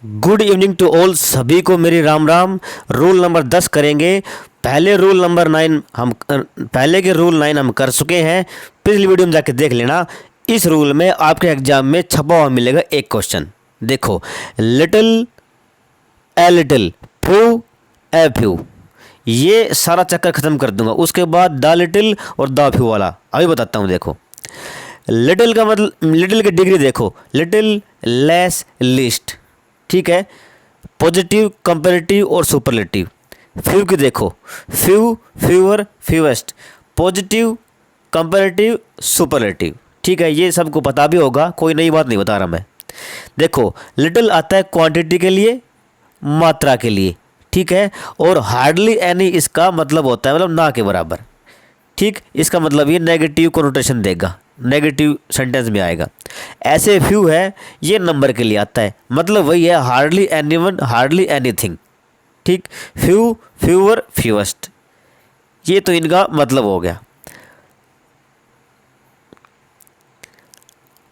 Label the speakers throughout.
Speaker 1: Good evening to all, सभी को मेरी राम राम। रूल नंबर 10 करेंगे। पहले रूल नंबर 9 हम पहले के रूल 9 हम कर चुके हैं, पिछली वीडियो में जाके देख लेना। इस रूल में आपके एग्जाम में छपा हुआ मिलेगा एक क्वेश्चन। देखो, little, a little, few, a few, ये सारा चक्कर ख़त्म कर दूंगा। उसके बाद द लिटिल और द फ्यू वाला अभी बताता हूँ। देखो, लिटिल का मतलब, लिटिल की डिग्री देखो, लिटिल, लेस, लिस्ट, ठीक है। पॉजिटिव, कंपैरेटिव और सुपरलेटिव। फ्यू की देखो, few, fewer, fewest, positive, comparative, superlative, ठीक है। ये सबको पता भी होगा, कोई नई बात नहीं बता रहा मैं। देखो, लिटिल आता है क्वांटिटी के लिए, मात्रा के लिए, ठीक है। और हार्डली एनी इसका मतलब होता है, मतलब ना के बराबर, ठीक। इसका मतलब ये नेगेटिव कोनोटेशन देगा, नेगेटिव सेंटेंस में आएगा। ऐसे फ्यू है, ये नंबर के लिए आता है, मतलब वही है, हार्डली एनीवन, हार्डली एनीथिंग, ठीक। फ्यू, फ्यूअर, फ्यूएस्ट, ये तो इनका मतलब हो गया।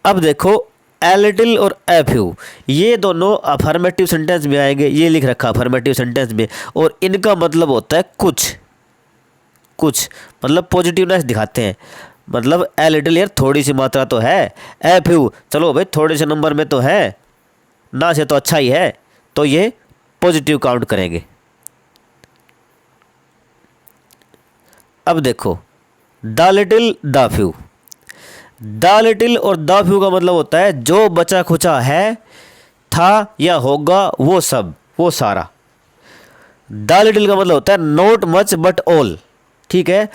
Speaker 1: अब देखो, ए लिटिल और ए फ्यू, ये दोनों अफर्मेटिव सेंटेंस में आएंगे। ये लिख रखा अफर्मेटिव सेंटेंस में, और इनका मतलब होता है कुछ, कुछ मतलब पॉजिटिवनेस दिखाते हैं। मतलब ए लिटिल यार थोड़ी सी मात्रा तो है, ए फ्यू चलो भाई थोड़े से नंबर में तो है, ना से तो अच्छा ही है, तो ये पॉजिटिव काउंट करेंगे। अब देखो, the little, the few, the little और द फ्यू का मतलब होता है जो बचा खुचा है, था या होगा, वो सब, वो सारा। द लिटिल का मतलब होता है नॉट मच बट ऑल, ठीक है।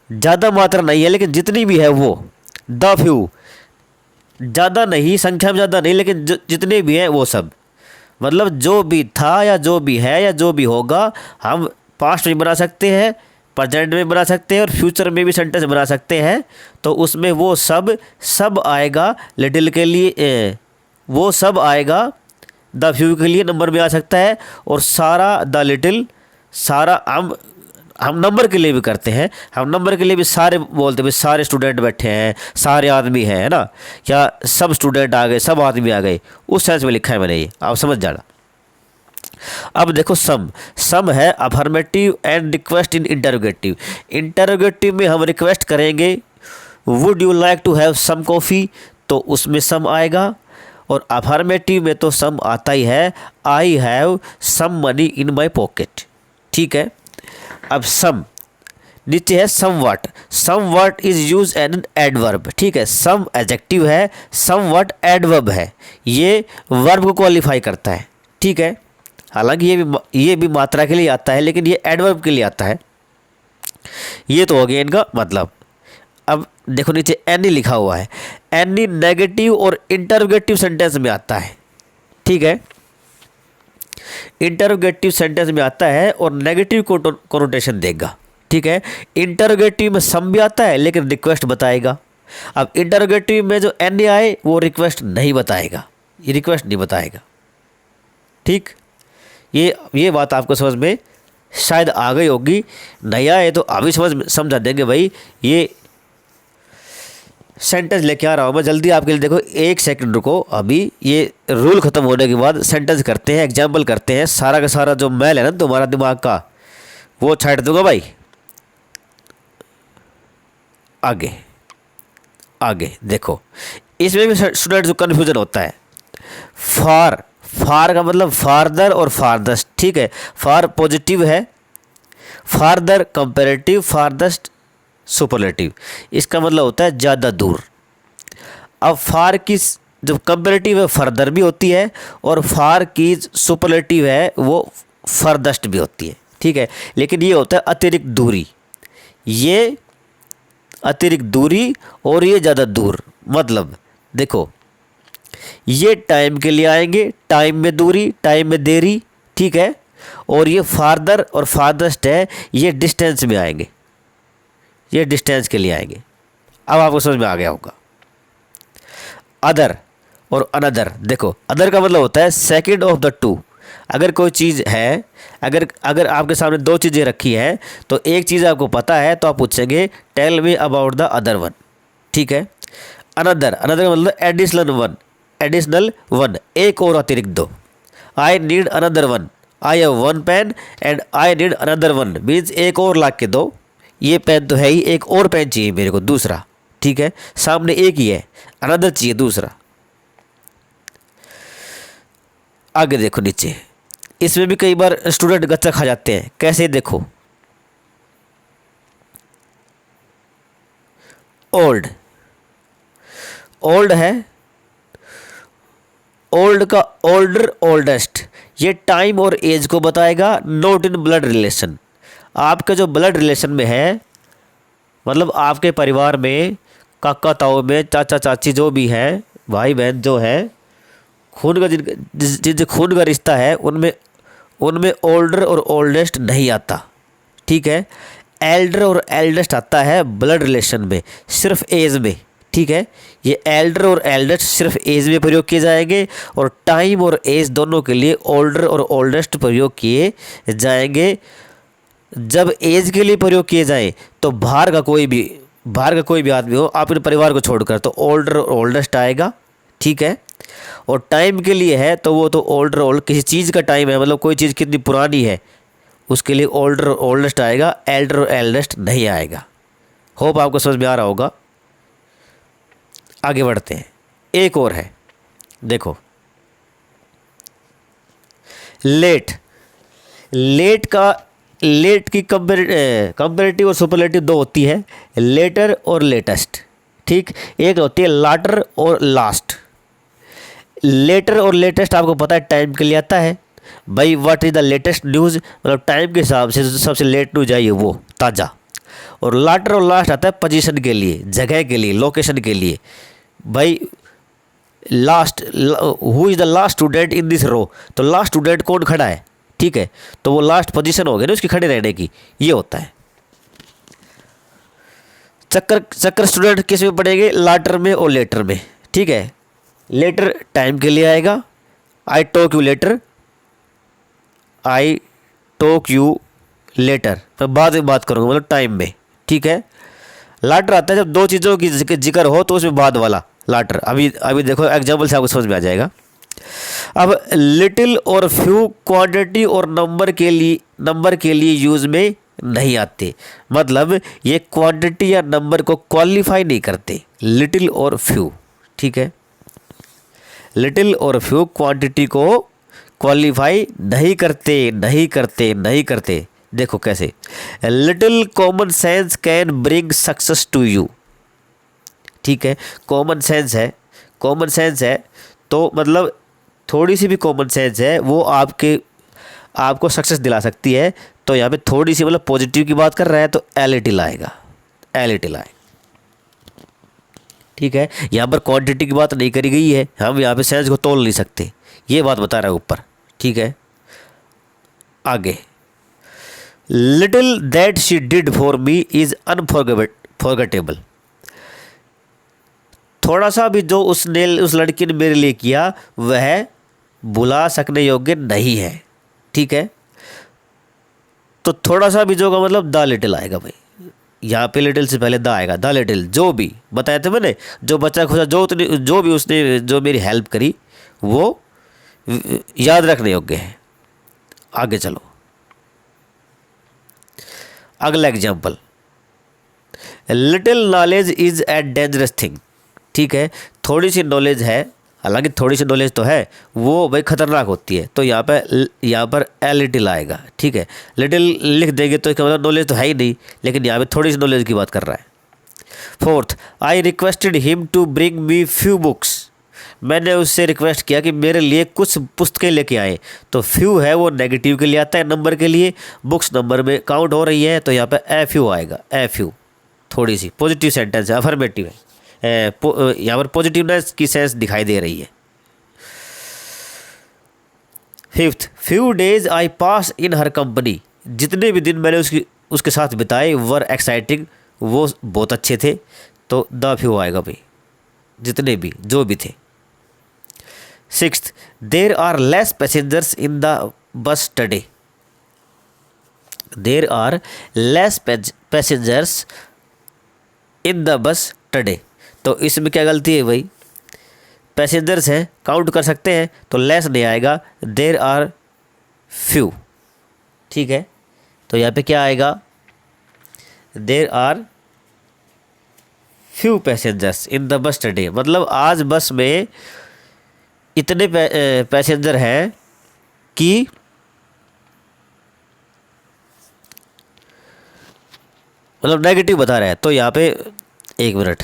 Speaker 1: ज़्यादा मात्रा नहीं है लेकिन जितनी भी है वो। द फ्यू, ज़्यादा नहीं, संख्या में ज़्यादा नहीं, लेकिन जितने भी हैं वो सब। मतलब जो भी था या जो भी है या जो भी होगा, हम पास्ट में बना सकते हैं, प्रेजेंट में बना सकते हैं, और फ्यूचर में भी सेंटेंस बना सकते हैं। तो उसमें वो सब, सब आएगा लिटिल के लिए, वो सब आएगा द फ्यू के लिए, नंबर में आ सकता है। और सारा द लिटिल, सारा हम नंबर के लिए भी करते हैं, हम नंबर के लिए भी सारे बोलते हैं, सारे स्टूडेंट बैठे हैं, सारे आदमी हैं, है ना, या सब स्टूडेंट आ गए, सब आदमी आ गए, उस सेंस में लिखा है मैंने, ये आप समझ जाना। अब देखो, सम, सम है affirmative and request in interrogative. Interrogative में हम रिक्वेस्ट करेंगे, would you like to have some coffee, तो उसमें सम आएगा। और अफर्मेटिव में तो सम आता ही है, I have some money in my pocket, ठीक है। अब सम, नीचे है somewhat, somewhat is use an adverb, ठीक है। सम एडजेक्टिव है, समवट एडवर्ब है, ये वर्ब को क्वालिफाई करता है, ठीक है। हालांकि ये भी मात्रा के लिए आता है, लेकिन ये एडवर्ब के लिए आता है। ये तो हो गया इनका मतलब। अब देखो, नीचे एनी लिखा हुआ है, एनी नेगेटिव और इंटरोगेटिव सेंटेंस में आता है, ठीक है। इंटरोगेटिव सेंटेंस में आता है और नेगेटिव कोनोटेशन देगा, ठीक है। इंटरोगेटिव में सम भी आता है लेकिन रिक्वेस्ट बताएगा। अब इंटरोगेटिव में जो एन आए वो रिक्वेस्ट नहीं बताएगा, ये रिक्वेस्ट नहीं बताएगा, ठीक। ये बात आपको समझ में शायद आ गई होगी, नहीं आए तो अभी समझा देंगे भाई। ये सेंटेंस लेके आ रहा हूँ मैं जल्दी आपके लिए, देखो एक सेकंड रुको। अभी ये रूल ख़त्म होने के बाद सेंटेंस करते हैं, एग्जाम्पल करते हैं। सारा का सारा जो मैल है ना तुम्हारा दिमाग का, वो छाट दूंगा भाई। आगे आगे देखो, इसमें भी स्टूडेंट जो कन्फ्यूजन होता है। फार, फार का मतलब फारदर और फारदस्ट, ठीक है। फार पॉजिटिव है, फारदर कंपैरेटिव, फारदस्ट सुपरलेटिव, इसका मतलब होता है ज़्यादा दूर। अब फार की जो कंपैरेटिव है फर्दर भी होती है, और फार की सुपरलेटिव है वो फर्दस्ट भी होती है, ठीक है। लेकिन ये होता है अतिरिक्त दूरी, ये अतिरिक्त दूरी और ये ज़्यादा दूर। मतलब देखो, ये टाइम के लिए आएंगे, टाइम में दूरी, टाइम में देरी, ठीक है। और ये फारदर और फारदस्ट है, ये डिस्टेंस में आएंगे, ये डिस्टेंस के लिए आएंगे। अब आपको समझ में आ गया होगा। अदर और अनदर, देखो अदर का मतलब होता है सेकंड ऑफ द टू। अगर कोई चीज़ है, अगर आपके सामने दो चीज़ें रखी हैं, तो एक चीज़ आपको पता है तो आप पूछेंगे tell me about the other one, ठीक है। अनदर, अनदर का मतलब एडिशनल वन, एडिशनल वन, एक और अतिरिक्त दो। I need another one, I have one pen and I need another one means एक और ला के दो, ये पेन तो है ही, एक और पेन चाहिए मेरे को दूसरा, ठीक है, सामने एक ही है, अनदर चाहिए दूसरा। आगे देखो नीचे, इसमें भी कई बार स्टूडेंट गच्चा खा जाते हैं। कैसे, देखो ओल्ड, ओल्ड है, ओल्ड का ओल्डर ओल्डेस्ट, ये टाइम और एज को बताएगा, नॉट इन ब्लड रिलेशन। आपके जो ब्लड रिलेशन में है, मतलब आपके परिवार में काका ताऊ में चाचा चाची जो भी है, भाई बहन जो है, खून का जिनसे खून का रिश्ता है, उनमें उनमें ओल्डर और ओल्डेस्ट नहीं आता, ठीक है। एल्डर और एल्डेस्ट आता है ब्लड रिलेशन में, सिर्फ एज में, ठीक है। ये एल्डर और एल्डेस्ट सिर्फ एज में प्रयोग किए जाएंगे, और टाइम और एज दोनों के लिए ओल्डर और ओल्डेस्ट प्रयोग किए जाएंगे। जब एज के लिए प्रयोग किए जाएं तो बाहर का कोई भी आदमी हो, अपने परिवार को छोड़कर, तो ओल्डर और ओल्डेस्ट आएगा, ठीक है। और टाइम के लिए है तो वो तो ओल्डर ओल्ड, किसी चीज़ का टाइम है, मतलब कोई चीज़ कितनी पुरानी है उसके लिए ओल्डर और ओल्डेस्ट आएगा, एल्डर और एल्डेस्ट नहीं आएगा। होप आपको समझ में आ रहा होगा। आगे बढ़ते हैं, एक और है, देखो लेट। लेट की कंपेरेटिव और सुपरलेटिव दो होती है, लेटर और लेटेस्ट, ठीक। एक होती है लाटर और लास्ट। लेटर और लेटेस्ट आपको पता है टाइम के लिए आता है भाई, what is the latest news, मतलब टाइम के हिसाब से सबसे लेट न्यूज आई है वो ताज़ा। और लाटर और लास्ट आता है पोजीशन के लिए, जगह के लिए, लोकेशन के लिए। भाई last, who is the last student in this row, तो लास्ट स्टूडेंट कौन खड़ा है, ठीक है, तो वो लास्ट पोजीशन हो गई ना उसकी खड़े रहने की, ये होता है। चक्कर स्टूडेंट किस में पढ़ेंगे, लाटर में और लेटर में, ठीक है। लेटर टाइम के लिए आएगा, I talk you later, I talk you later, मैं बाद में बात करूँगा, मतलब टाइम में, ठीक है। लाटर आता है जब दो चीज़ों की जिक्र हो तो उसमें बाद वाला लाटर। अभी देखो एग्जाम्पल से आपको समझ में आ जाएगा। अब लिटिल और फ्यू क्वांटिटी और नंबर के लिए यूज़ में नहीं आते, मतलब ये क्वांटिटी या नंबर को क्वालिफाई नहीं करते, लिटिल और फ्यू, ठीक है। लिटिल और फ्यू क्वांटिटी को क्वालिफाई नहीं करते। देखो कैसे, little common sense can bring success to you, ठीक है। कॉमन सेंस है तो मतलब थोड़ी सी भी कॉमन सेंस है वो आपको सक्सेस दिला सकती है। तो यहाँ पे थोड़ी सी मतलब पॉजिटिव की बात कर रहा है तो एलिटिल आएगा, ठीक है। यहाँ पर क्वांटिटी की बात नहीं करी गई है, हम यहाँ पे सेंस को तोल नहीं सकते, ये बात बता रहा है ऊपर, ठीक है। आगे, little that she did for me is unforgettable. थोड़ा सा भी जो उस लड़की ने मेरे लिए किया वह भुला सकने योग्य नहीं है, ठीक है। तो थोड़ा सा भी जो का मतलब द लिटिल आएगा भाई, यहाँ पे लिटिल से पहले द आएगा, द लिटिल। जो भी बताया था मैंने, जो बच्चा खुदा जो भी उसने जो मेरी हेल्प करी वो याद रखने योग्य है। आगे चलो, अगला example, little knowledge is a dangerous thing, ठीक है। थोड़ी सी नॉलेज है, हालांकि थोड़ी सी नॉलेज तो है, वो भाई खतरनाक होती है, तो यहाँ पर ए लिटिल आएगा, ठीक है। लिटिल लिख देंगे तो इसका मतलब नॉलेज तो है ही नहीं, लेकिन यहाँ पे थोड़ी सी नॉलेज की बात कर रहा है। Fourth, I requested him to bring me few books. मैंने उससे रिक्वेस्ट किया कि मेरे लिए कुछ पुस्तकें लेके आए, तो फ्यू है वो नेगेटिव के लिए आता है, नंबर के लिए, बुक्स नंबर में काउंट हो रही है, तो यहाँ पे ए फ्यू आएगा, ए फ्यू। थोड़ी सी पॉजिटिव सेंटेंस है, अफर्मेटिव है, यहाँ पर पॉजिटिवनेस की सेंस दिखाई दे रही है। Fifth, few days I pass in her company. जितने भी दिन मैंने उसके साथ बिताए वर एक्साइटिंग, वो बहुत अच्छे थे, तो द फ्यू आएगा भाई, जितने भी जो भी थे। Sixth, there are less passengers in the bus today. There are less passengers in the bus today, तो इसमें क्या गलती है भाई, पैसेंजर्स हैं, काउंट कर सकते हैं, तो लेस नहीं आएगा, देर आर फ्यू। ठीक है, तो यहाँ पे क्या आएगा, there are few passengers in the bus today, मतलब आज बस में इतने पैसेंजर हैं कि मतलब नेगेटिव बता रहा है। तो यहाँ पे एक मिनट,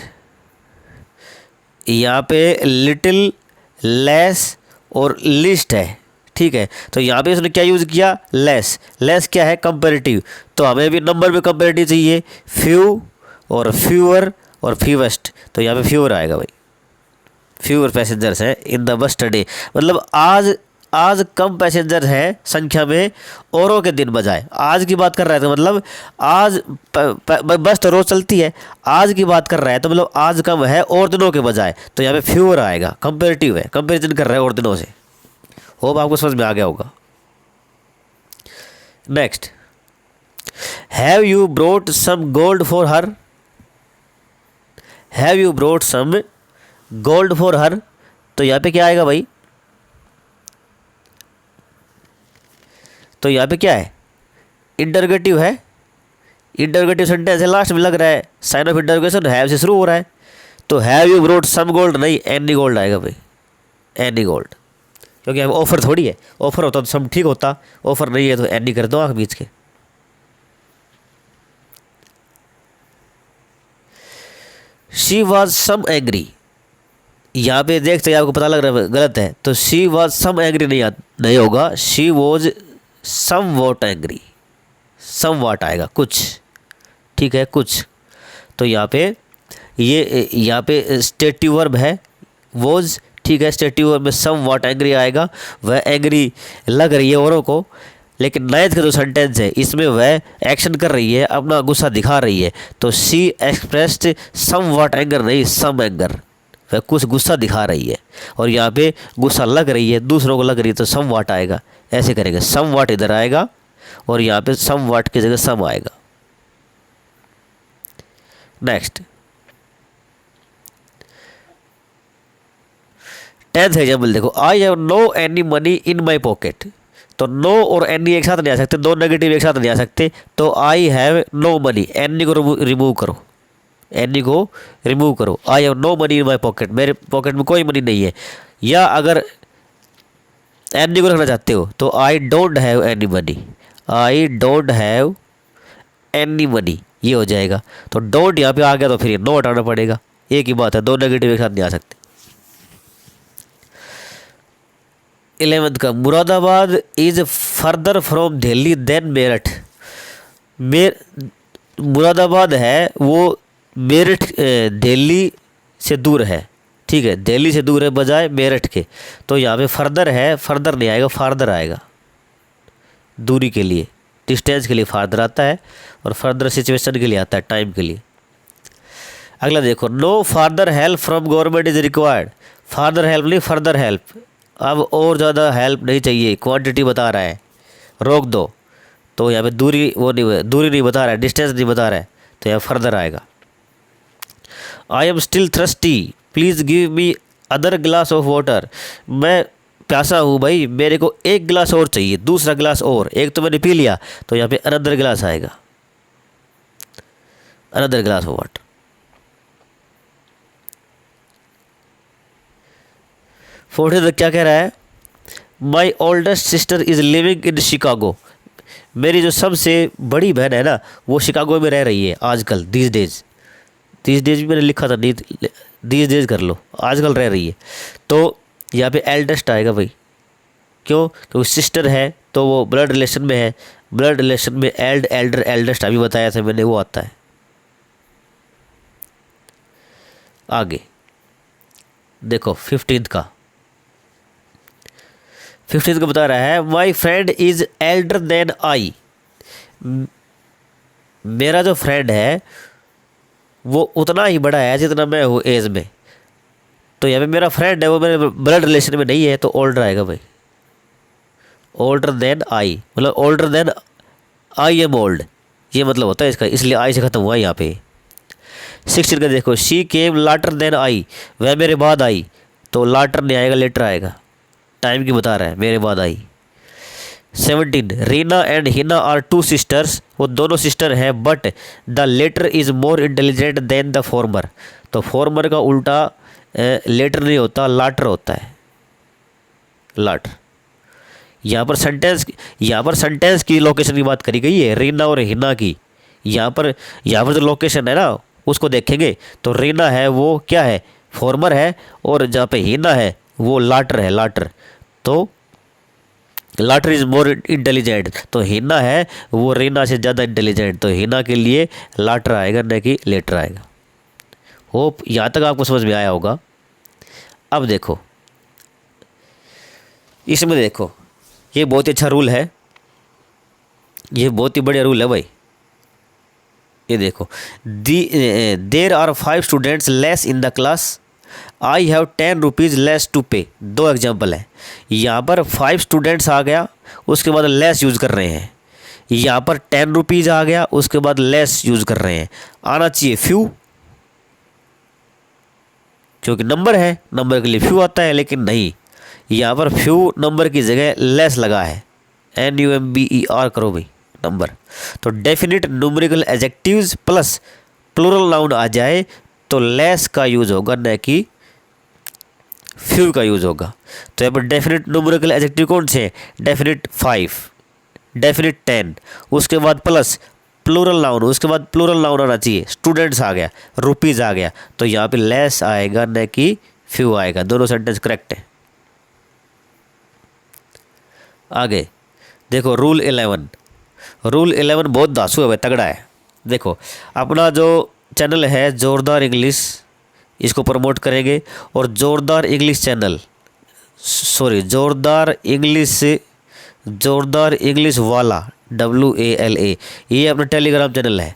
Speaker 1: यहाँ पे लिटिल, लेस और लिस्ट है। ठीक है, तो यहाँ पे उसने क्या यूज़ किया, लेस। लेस क्या है, कंपेरेटिव, तो हमें भी नंबर में कंपेरेटिव चाहिए, फ्यू और फ्यूअर और फ्यूवेस्ट, तो यहाँ पे फ्यूअर आएगा भाई, फ्यूअर पैसेंजर्स हैं इन द बस टुडे, मतलब आज कम पैसेंजर हैं संख्या में औरों के दिन बजाय। आज की बात कर रहा है तो मतलब आज बस तो रोज़ चलती है, आज की बात कर रहा है तो मतलब आज कम है और दिनों के बजाय, तो यहाँ पे फ्यूअर आएगा, कंपेरेटिव है, कंपेरिजन कर रहा है और दिनों से। होप आपको समझ में आ गया होगा। Next, have you brought some gold for her, have you brought some gold for her, तो यहाँ पे क्या आएगा भाई, तो यहाँ पे क्या है, इंटरगेटिव है, इंटरगेटिव सेंटेंस है, लास्ट में लग रहा है साइन ऑफ इंटरगेशन, हैव से शुरू हो रहा है, तो have you brought some gold नहीं, एनी गोल्ड आएगा भाई, एनी गोल्ड, क्योंकि अब ऑफर थोड़ी है, ऑफर होता तो सम ठीक होता, ऑफर नहीं है तो एनी कर दो आँख बीच के। शी वॉज सम एंग्री, यहाँ पे देखते आपको पता लग रहा है गलत है, तो शी वॉज सम एंग्री नहीं होगा, she was somewhat angry, somewhat आएगा, कुछ। ठीक है, कुछ, तो यहाँ पे स्टेटिव वर्ब है वॉज। ठीक है, स्टेटिव वर्ब में सम वाट एंग्री आएगा, वह एंग्री लग रही है औरों को, लेकिन नाइन्थ का जो सेंटेंस है इसमें वह एक्शन कर रही है, अपना गुस्सा दिखा रही है, तो she expressed somewhat anger नहीं, सम एंगर, वह कुछ गुस्सा दिखा रही है, और यहाँ पे गुस्सा लग रही है, दूसरों को लग रही है, तो सम वाट आएगा। ऐसे करेंगे, सम वाट इधर आएगा और यहाँ पे सम वाट की जगह सम आएगा। नेक्स्ट, 10th एग्जाम्पल देखो, I have no any money in my pocket, तो नो और एनी एक साथ नहीं आ सकते, दो नेगेटिव एक साथ नहीं आ सकते, तो I have no money, any को रिमूव करो, एनी को रिमूव करो, I have no money in my pocket, मेरे पॉकेट में कोई मनी नहीं है। या अगर एनी को रखना चाहते हो तो I don't have any money, I don't have any money, ये हो जाएगा। तो डोंट यहाँ पे आ गया तो फिर ये नो हटाना पड़ेगा, एक ही बात है, दो नेगेटिव एक साथ नहीं आ सकते। 11th का, Moradabad is further from Delhi than Meerut, Moradabad है वो मेरठ दिल्ली से दूर है। ठीक है, दिल्ली से दूर है बजाय मेरठ के, तो यहाँ पे फर्दर है, फर्दर नहीं आएगा, फार्दर आएगा, दूरी के लिए, डिस्टेंस के लिए फार्दर आता है, और फर्दर सिचुएशन के लिए आता है, टाइम के लिए। अगला देखो, no farther help from government is required, farther help नहीं, फर्दर हेल्प, अब और ज़्यादा हेल्प नहीं चाहिए, क्वांटिटी बता रहा है, रोक दो, तो यहाँ पे दूरी दूरी नहीं बता रहा है, डिस्टेंस नहीं बता रहा है, तो यहाँ फर्दर आएगा। I am still thirsty please give me other glass of water, मैं प्यासा हूँ भाई, मेरे को एक गिलास और चाहिए, दूसरा गिलास और, एक तो मैंने पी लिया, तो यहाँ पे अनदर गिलास आएगा, another glass of water. Fourth क्या कह रहा है, माई oldest sister is living in Chicago, मेरी जो सबसे बड़ी बहन है ना वो शिकागो में रह रही है आजकल, दीज डेज भी मैंने लिखा था, नहीं दीज डेज कर लो, आजकल रह रही है, तो यहाँ पे एल्डेस्ट आएगा भाई, क्यों, क्योंकि सिस्टर है तो वो ब्लड रिलेशन में है, ब्लड रिलेशन में एल्डर एल्डेस्ट अभी बताया था मैंने, वो आता है। आगे देखो 15th का बता रहा है, my friend is elder than I, मेरा जो फ्रेंड है वो उतना ही बड़ा है जितना मैं हूँ एज में, तो यहाँ पे मेरा फ्रेंड है वो मेरे ब्लड रिलेशन में नहीं है, तो ओल्डर आएगा भाई, ओल्डर देन आई, मतलब older than I am old, ये मतलब होता है इसका, इसलिए आई से ख़त्म हुआ यहाँ पे। 16 का देखो, शी केम लाटर देन आई, वह मेरे बाद आई, तो लाटर नहीं आएगा, लेटर आएगा। टाइम की बता रहा है, मेरे बाद आई। 17 Reena and Hina are two sisters, वो दोनों सिस्टर हैं, but the latter is more intelligent than the former. तो फॉर्मर का उल्टा लेटर नहीं होता, लाटर होता है, लाटर। यहाँ पर सेंटेंस की लोकेशन की बात करी गई है, रीना और हिना की। यहाँ पर जो लोकेशन है ना उसको देखेंगे तो रीना है वो क्या है, फॉर्मर है, और जहाँ पे हिना है वो लाटर है, लाटर। तो लाटर इज़ मोर इंटेलिजेंट, तो हिना है वो रीना से ज़्यादा इंटेलिजेंट, तो हिना के लिए लाटर आएगा न कि लेटर आएगा। होप यहाँ तक आपको समझ में आया होगा। अब देखो इसमें, देखो ये बहुत ही अच्छा रूल है, ये बहुत ही बढ़िया रूल है भाई। ये देखो, there are 5 students less in the class, I have 10 rupees less to pay. दो एग्जाम्पल है, यहाँ पर 5 स्टूडेंट्स आ गया, उसके बाद लेस यूज़ कर रहे हैं। यहाँ पर 10 रुपीज़ आ गया, उसके बाद लेस यूज़ कर रहे हैं। आना चाहिए फ्यू, क्योंकि नंबर है, नंबर के लिए फ्यू आता है, लेकिन नहीं, यहाँ पर फ्यू नंबर की जगह लेस लगा है, NUMBER करो भाई, नंबर। तो definite numerical adjectives plus plural noun आ जाए तो लेस का यूज़ होगा, न कि फ्यू का यूज़ होगा। तो यहाँ पर डेफिनिट न्यूमेरिकल एडजेक्टिव कौन से हैं, डेफिनिट 5, डेफिनिट 10, उसके बाद प्लस प्लूरल नाउन, उसके बाद प्लूरल नाउन आना चाहिए, स्टूडेंट्स आ गया, रुपीज़ आ गया, तो यहाँ पे लेस आएगा न कि फ्यू आएगा। दोनों सेंटेंस करेक्ट है। आगे देखो रूल 11। रूल 11 बहुत दासू है, तगड़ा है। देखो अपना जो चैनल है ज़ोरदार इंग्लिश, इसको प्रमोट करेंगे, और ज़ोरदार इंग्लिश चैनल, सॉरी ज़ोरदार इंग्लिश वाला WALA, ये अपना टेलीग्राम चैनल है,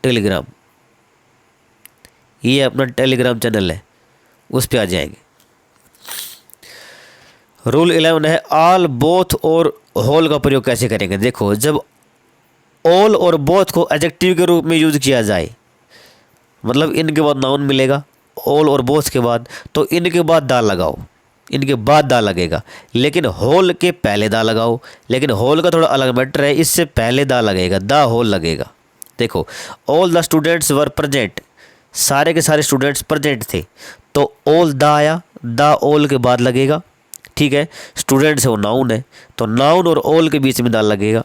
Speaker 1: टेलीग्राम, ये अपना टेलीग्राम चैनल है, उस पर आ जाएंगे। रूल 11 है ऑल, बोथ और होल का प्रयोग कैसे करेंगे। देखो जब ऑल और बोथ को एडजेक्टिव के रूप में यूज़ किया जाए, मतलब इनके बाद नाउन मिलेगा, ऑल और बोथ के बाद, तो इनके बाद दा लगाओ, इनके बाद दा लगेगा, लेकिन होल के पहले दा लगाओ। लेकिन होल का थोड़ा अलग मैटर है, इससे पहले दा लगेगा, दा होल लगेगा। देखो all the students were present, सारे के सारे स्टूडेंट्स प्रेजेंट थे, तो ऑल दा आया, दा ऑल के बाद लगेगा, ठीक है। स्टूडेंट्स है वो नाउन है, तो नाउन और ऑल के बीच में दा लगेगा।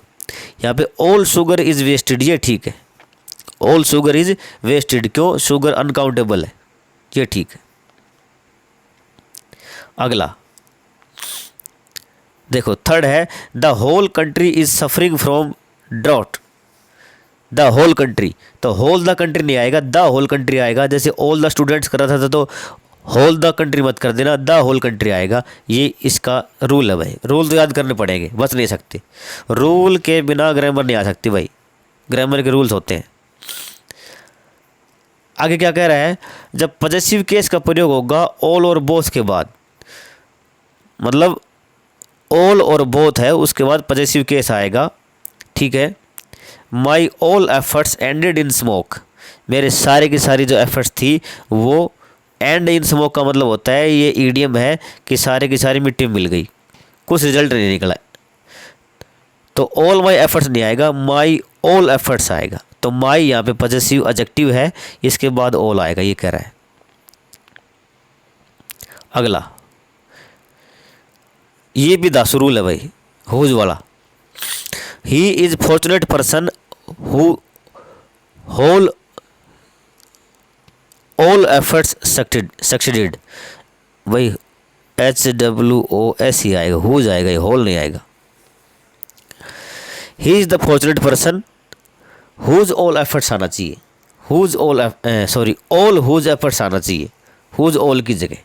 Speaker 1: यहाँ पे ऑल शुगर इज़ वेस्टेड, ये ठीक है, ऑल शुगर इज़ वेस्टेड, क्यों, शुगर अनकाउंटेबल है, ये ठीक है। अगला देखो थर्ड है the whole country is suffering from drought, the whole country, तो होल द कंट्री नहीं आएगा, द होल कंट्री आएगा। जैसे ऑल द स्टूडेंट्स कर रहा था तो होल द कंट्री मत कर देना, द होल कंट्री आएगा। ये इसका रूल है भाई, रूल तो याद करने पड़ेंगे, बच नहीं सकते, रूल के बिना ग्रामर नहीं आ सकती भाई, ग्रामर के रूल्स होते हैं। आगे क्या कह रहा है, जब पॉजेसिव केस का प्रयोग होगा ऑल और बोथ के बाद, मतलब ऑल और बोथ है उसके बाद पॉजेसिव केस आएगा, ठीक है। My all efforts ended in smoke, मेरे सारे की सारी जो एफर्ट्स थी वो एंड इन स्मोक का मतलब होता है, ये ईडियम है कि सारे की सारी मिट्टी में मिल गई, कुछ रिजल्ट नहीं निकला। तो ऑल माई एफर्ट्स नहीं आएगा, माई ऑल एफर्ट्स आएगा। तो माई यहाँ पे पॉजेसिव एडजेक्टिव है, इसके बाद ऑल आएगा, ये कह रहा है। अगला ये भी दासू रूल है भाई, हुज वाला। He is fortunate person who whole all efforts succeeded, भाई HWOS ही आएगा, हुज आएगा, ये होल नहीं आएगा। He is the fortunate person whose all efforts आना चाहिए, whose all sorry all whose efforts आना चाहिए, हुज ऑल की जगह।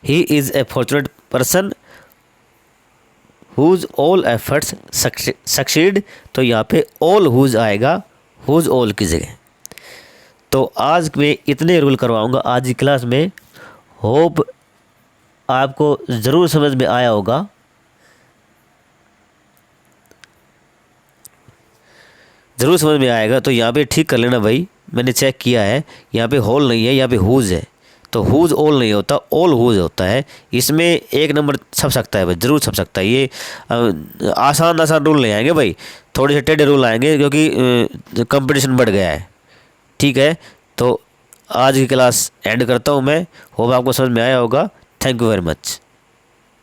Speaker 1: He is a fortunate person whose all efforts succeed, तो यहाँ पे ऑल हुज आएगा, हुज ऑल की जगह। तो आज मैं इतने रूल करवाऊंगा आज की क्लास में, होप आपको ज़रूर समझ में आया होगा। ज़रूर समझ में आएगा। तो यहाँ पे ठीक कर लेना भाई, मैंने चेक किया है, यहाँ पे होल नहीं है, यहाँ पे हुज है। तो हुज ऑल नहीं होता, ऑल हुज होता है। इसमें एक नंबर छप सकता है भाई, ज़रूर छप सकता है। ये आसान आसान रूल नहीं आएंगे भाई, थोड़े से टेढ़े रूल आएंगे, क्योंकि कंपटीशन बढ़ गया है। ठीक है, तो आज की क्लास एंड करता हूँ मैं। होप आपको समझ में आया होगा। Thank you very much.